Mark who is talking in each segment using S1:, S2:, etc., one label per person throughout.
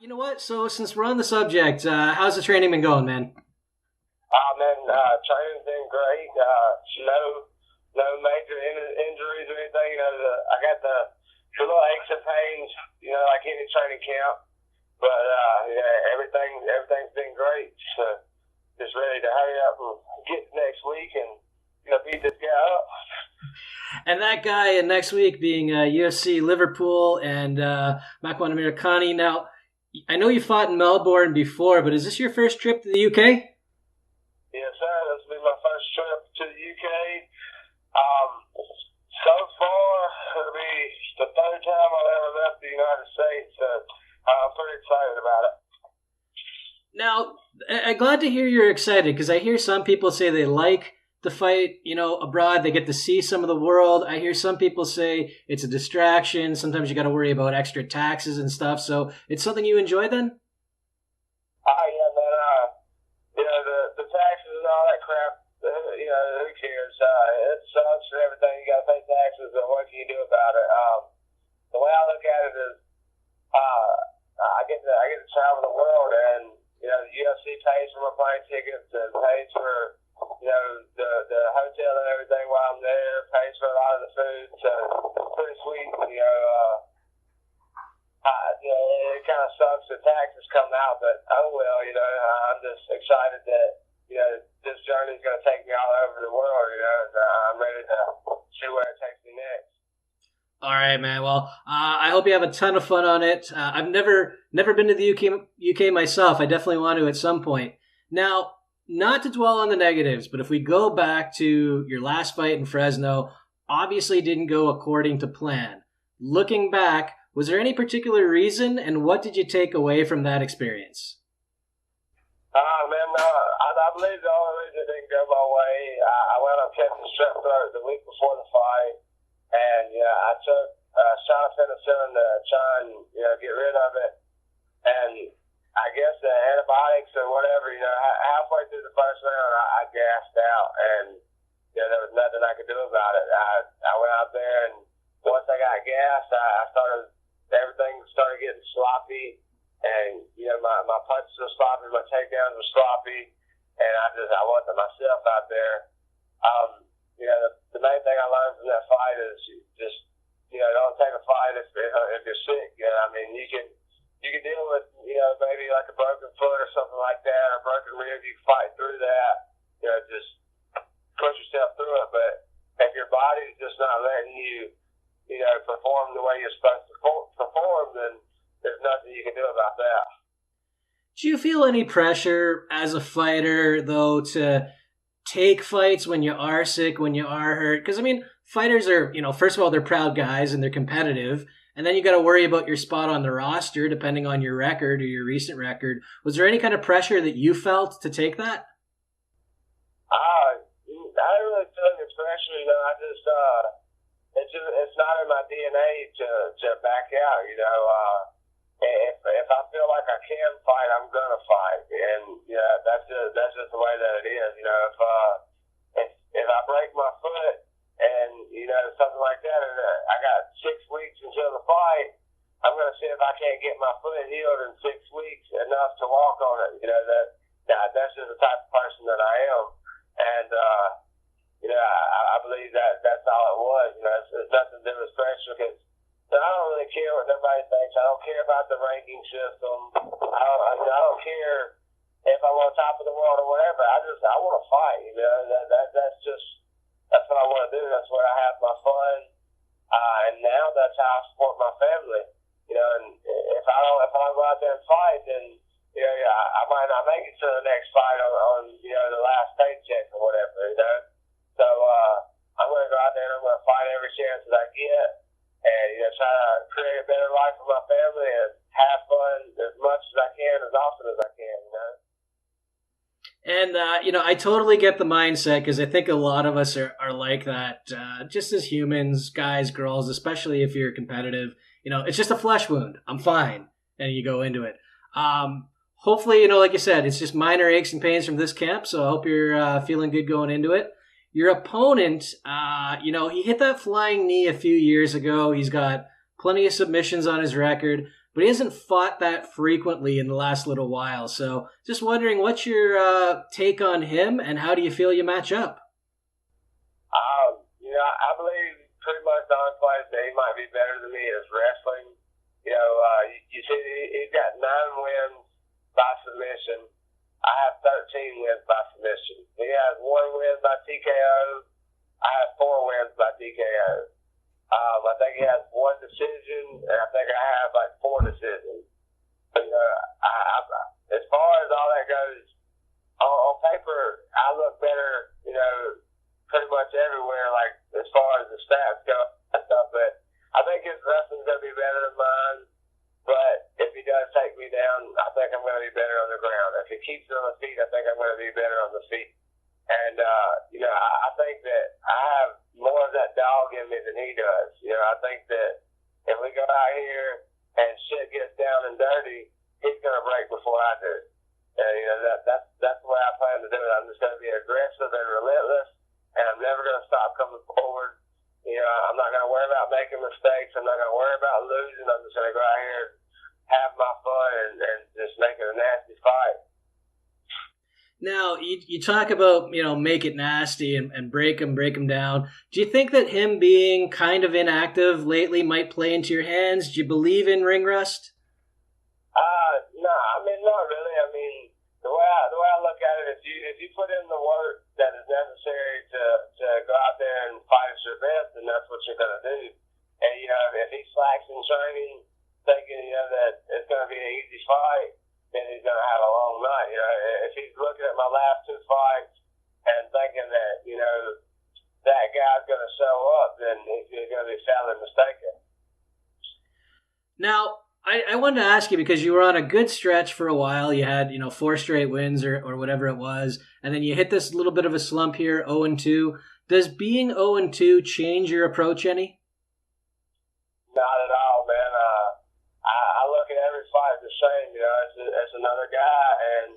S1: You know what? So since we're on the subject, how's the training been going, man?
S2: Man, training's been great. No major injuries or anything. I got the little aches and pains, like any training camp. But yeah, everything's been great. So just ready to hurry up and get to next week and beat this guy up.
S1: And that guy next week being UFC Liverpool and Makwan Amirkhani. Now, I know you fought in Melbourne before, but is this your first trip to the UK?
S2: Yes, sir. This will be my first trip to the UK. So far, it'll be the third time I've ever left the United States. So I'm pretty excited about it.
S1: Now, I'm glad to hear you're excited because I hear some people say they like the fight, abroad. They get to see some of the world. I hear some people say it's a distraction. Sometimes you got to worry about extra taxes and stuff. So it's something you enjoy then?
S2: Yeah, man. The taxes and all that crap. Who cares? It sucks and everything. You got to pay taxes, but what can you do about it? The way I look at it is, I get to travel the world, and the UFC pays for my plane tickets and pays for the hotel and everything while I'm there, pays for a lot of the food, so it's pretty sweet. It kind of sucks the taxes come out, but oh well, I'm just excited that this journey is going to take me all over the world. And I'm ready to see where it takes me next.
S1: All right, man. Well, I hope you have a ton of fun on it. I've never been to the UK myself. I definitely want to at some point. Now, not to dwell on the negatives, but if we go back to your last fight in Fresno, obviously didn't go according to plan. Looking back, was there any particular reason, and what did you take away from that experience?
S2: I believe the only reason it didn't go my way, I went on catching strep throat the week before the fight, and I took a shot of penicillin to try and get rid of it, and I guess the antibiotics or whatever, halfway through the first round, I gassed out, and there was nothing I could do about it. I went out there, and once I got gassed, everything started getting sloppy, and my punches were sloppy, my takedowns were sloppy, and I wasn't myself out there. The main thing I learned from that fight is just don't take a fight if you're sick. You can deal with maybe like a broken foot or something like that, or a broken rib. You can fight through that. Just push yourself through it. But if your body's just not letting you perform the way you're supposed to perform, then there's nothing you can do about that.
S1: Do you feel any pressure as a fighter, though, to take fights when you are sick, when you are hurt? Because, fighters are, first of all, they're proud guys and they're competitive. And then you got to worry about your spot on the roster, depending on your record or your recent record. Was there any kind of pressure that you felt to take that?
S2: I didn't really feel any pressure. It's not in my DNA to back out. If I feel like I can fight, I'm gonna fight, and that's just the way that it is. If I break my foot and something like that, and I got 6 weeks until the fight, I'm gonna see if I can't get my foot healed in 6 weeks enough to walk on it. That's just the type of person that I am, and I believe that that's all it was. It's nothing to do with pressure, because I don't really care what nobody thinks. I don't care about the ranking system. I don't care if I'm on top of the world or whatever. I want to fight. That's what I want to do. That's where I have my fun. And now that's how I support my family. And if I don't go out there and fight, then I might not make it to the next fight on the last paycheck or whatever. So I'm going to go out there and I'm going to fight every chance that I get. And try to create a better life for my family and have fun as much as I can, as often as I can.
S1: And I totally get the mindset, because I think a lot of us are like that. Just as humans, guys, girls, especially if you're competitive, it's just a flesh wound. I'm fine, and you go into it. Hopefully, like you said, it's just minor aches and pains from this camp. So I hope you're feeling good going into it. Your opponent, he hit that flying knee a few years ago. He's got plenty of submissions on his record. but he hasn't fought that frequently in the last little while. So just wondering, what's your take on him, and how do you feel you match up?
S2: I believe pretty much the only place that he might be better than me is wrestling. You see, he's got 9 wins by submission. I have 13 wins by submission. He has 1 win by TKO. I have 4 wins by TKO. I think he has 1 decision, and I think I have like 4 decisions. But, as far as all that goes, on paper, I look better, pretty much everywhere, like as far as the stats go and stuff. But I think his wrestling's going to be better than mine. But if he does take me down, I think I'm going to be better on the ground. If he keeps it on the feet, I think I'm going to be better on the feet. And, I think that I have more of that dog in me than he does. I think that if we go out here and shit gets down and dirty, he's going to break before I do. And, that's the way I plan to do it. I'm just going to be aggressive and relentless, and I'm never going to stop coming forward. I'm not going to worry about making mistakes. I'm not going to worry about losing. I'm just going to go out here and have my fun and just make it a nasty fight.
S1: Now, you talk about, make it nasty and break him down. Do you think that him being kind of inactive lately might play into your hands? Do you believe in ring rust?
S2: No, not really. The way I look at it is if you put in the work that is necessary to go out there and fight at your best, then that's what you're going to do. And, if he slacks in training, thinking, that it's going to be an easy fight, then he's going to have a long night. If he's looking at my last 2 fights and thinking that, that guy's going to show up, then he's going to be sadly mistaken.
S1: Now, I wanted to ask you, because you were on a good stretch for a while. You had, 4 straight wins or whatever it was, and then you hit this little bit of a slump here, 0-2. Does being 0-2 change your approach any?
S2: Not at all, man. I look at every fight the same. It's another guy, and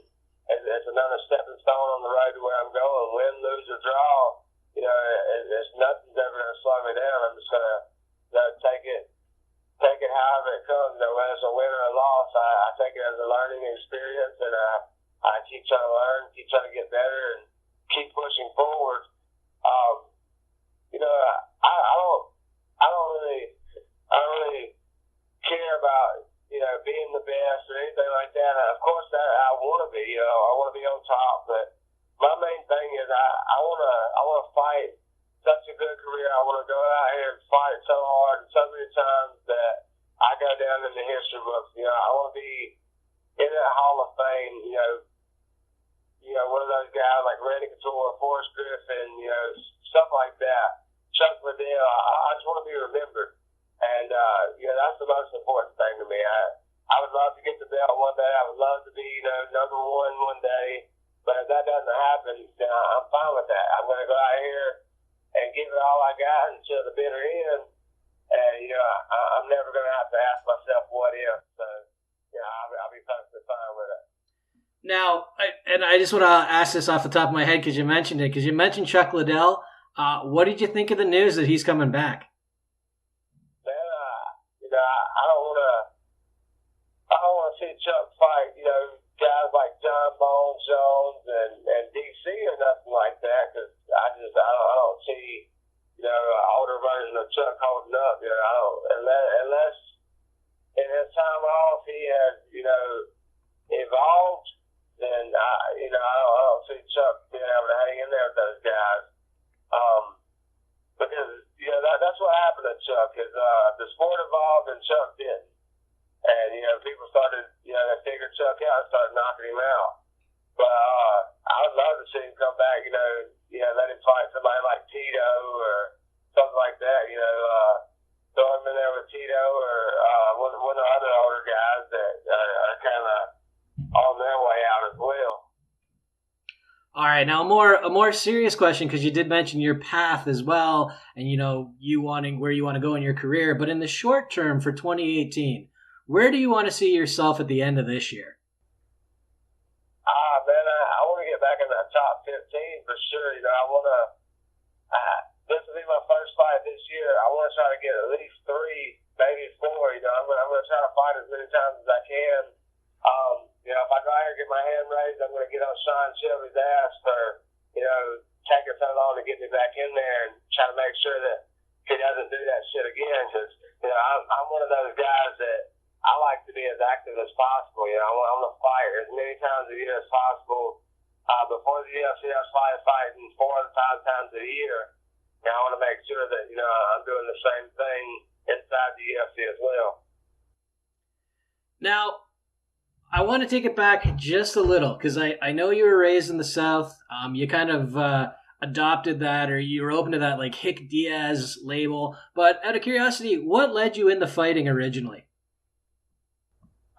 S2: it's another stepping stone on the road to where I'm going. Win, lose, or draw, it's nothing's ever going to slow me down. I'm just going to take it however it comes. Whether it's a win or a loss, I take it as a learning experience, and I keep trying to learn, keep trying to get better, and keep pushing forward. I don't really care about being the best or anything like that. Of course, I want to be. I want to be on top, but my main thing is I want to fight such a good career. I want to go out here and fight so hard and so many times that I go down in the history books. I want to be in that Hall of Fame. One of those guys like Randy Couture, Forrest Griffin, stuff like that. Chuck Liddell. I just want to be remembered, and that's the most important thing to me. I would love to get the belt one day. I would love to be number 1 one day, but if that doesn't happen, then I'm fine with that. I'm going to go out here and give it all I got until the bitter end. And, I'm never going to have to ask myself what if. So, I'll be perfectly fine with it.
S1: Now, I just want to ask this off the top of my head because you mentioned it. Because you mentioned Chuck Liddell. What did you think of the news that he's coming back?
S2: Man, I don't want to see Chuck fight, guys like John Bones Jones and DC or nothing like that, because I don't see, an older version of Chuck holding up. Unless in his time off he has, evolved, then I don't see Chuck being able to hang in there with those guys. Because that's what happened to Chuck is the sport evolved and Chuck didn't. And, people started, they figured Chuck out and started knocking him out. But I would love to see him come back, let him fight somebody like Tito or something like that, throw him in there with Tito or one of the other older guys that are kind of on their way out as well.
S1: All right, now a more serious question, because you did mention your path as well, and you wanting where you want to go in your career. But in the short term for 2018, where do you want to see yourself at the end of this year?
S2: Man, I want to get back in that top 15 for sure. I want to. This will be my first fight this year. I want to try to get at least 3 maybe 4. I'm gonna try to fight as many times as I can. If I go out here and get my hand raised, I'm gonna get on Sean Shelby's ass for taking so long to get me back in there and try to make sure that he doesn't do that shit again. Because I'm one of those guys that I like to be as active as possible. I want to fight as many times a year as possible. Before the UFC, I was fighting 4 to 5 times a year. I want to make sure that I'm doing the same thing inside the UFC as well.
S1: Now, I want to take it back just a little because I know you were raised in the South. You kind of adopted that, or you were open to that like Hick Diaz label. But out of curiosity, what led you into fighting originally?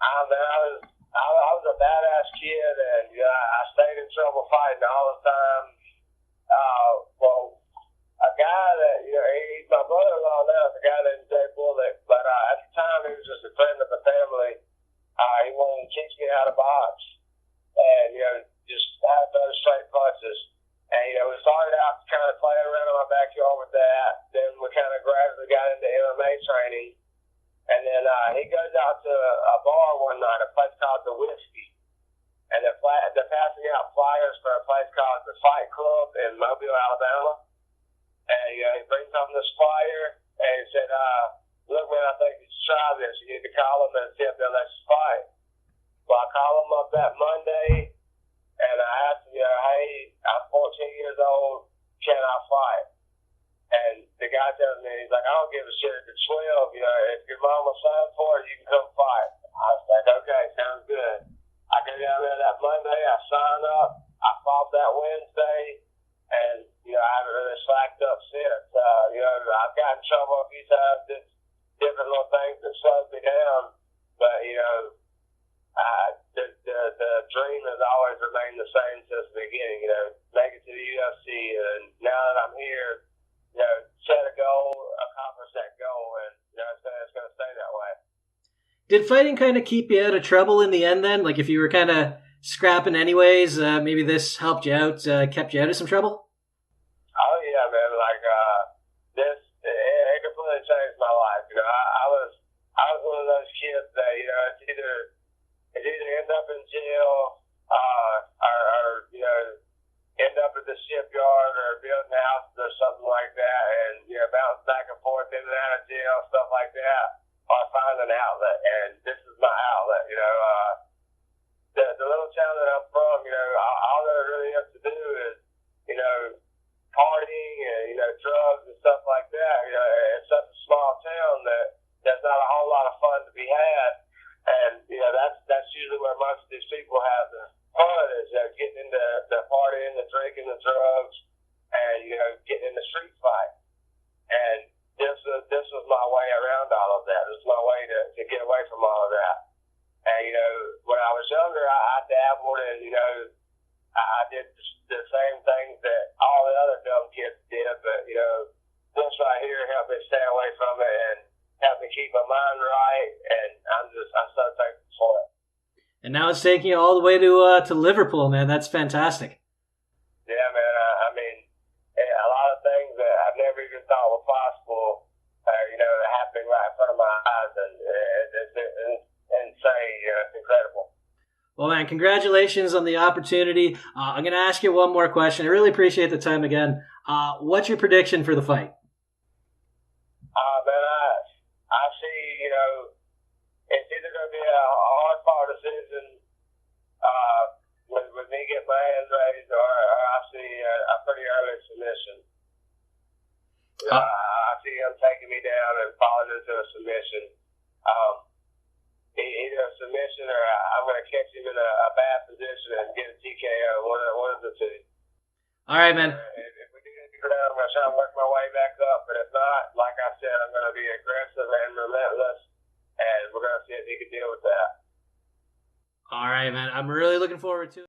S2: I was a badass kid, and I stayed in trouble fighting all the time. A guy that he's my brother-in-law now, is a guy named Jay Bullock, but at the time he was just a friend of the family. He wanted to teach me how to box, and just have those straight punches. And we started out kind of playing around in my backyard with that. Then we kind of gradually got into MMA training. And then he goes out to a bar one night, a place called The Whiskey. And they're passing out flyers for a place called The Fight Club in Mobile, Alabama. And he brings home this flyer, and he said, look, man, I think you should try this. You need to call him and see if they'll let you fight. Well, I called him up that Monday, and I asked him, hey, I'm 14 years old, can I fight? And the guy tells me, he's like, I don't give a shit if it's 12. If your mama signed for it, you can come fight. I was like, okay, sounds good. I go down there that Monday, I sign up, I fought that Wednesday, and, I haven't really slacked up since. I've gotten in trouble a few times, just different little things that slowed me down, but, the dream has always remained the same since the beginning, make it to the UFC, and now that I'm here, set a goal, accomplish that goal, and it's going to stay that way.
S1: Did fighting kind of keep you out of trouble in the end then? Like if you were kind of scrapping anyways, maybe this helped you out, kept you out of some trouble?
S2: Oh, yeah, man. It completely changed my life. I was one of those kids that, it's either end up in jail, or end up at the shipyard or building houses or something like that, and bounce back and forth in and out of jail, stuff like that, or find an outlet. And this is my outlet. The little town that I'm from, all that I really have to do is partying and drugs and stuff like that. It's such a small town that there's not a whole lot of fun to be had, and that's usually where most of these people have the fun is getting into the partying, the drinking, the drugs, and getting in the street fight. And this was my way around all of that. This was my way to get away from all of that. And when I was younger, I dabbled and I did the same things that all the other dumb kids did. But this right here helped me stay away from it and helped me keep my mind right. And I'm so thankful for it.
S1: And now it's taking you all the way to Liverpool, man. That's fantastic.
S2: Yeah, man. A lot of things that I've never even thought were possible, happening right in front of my eyes, and it's insane. It's incredible.
S1: Well, man, congratulations on the opportunity. I'm going to ask you one more question. I really appreciate the time again. What's your prediction for the fight?
S2: Man, I see, it's either going to be a hard-fought decision with me getting my hands raised, or I see a pretty early submission. I see him taking me down and falling into a submission. Either a submission or I'm going to catch him in a bad position and get a TKO, one of the two.
S1: All right, man.
S2: If we do get to go down, I'm going to try and work my way back up. But if not, like I said, I'm going to be aggressive and relentless, and we're going to see if he can deal with that.
S1: All right, man. I'm really looking forward to it.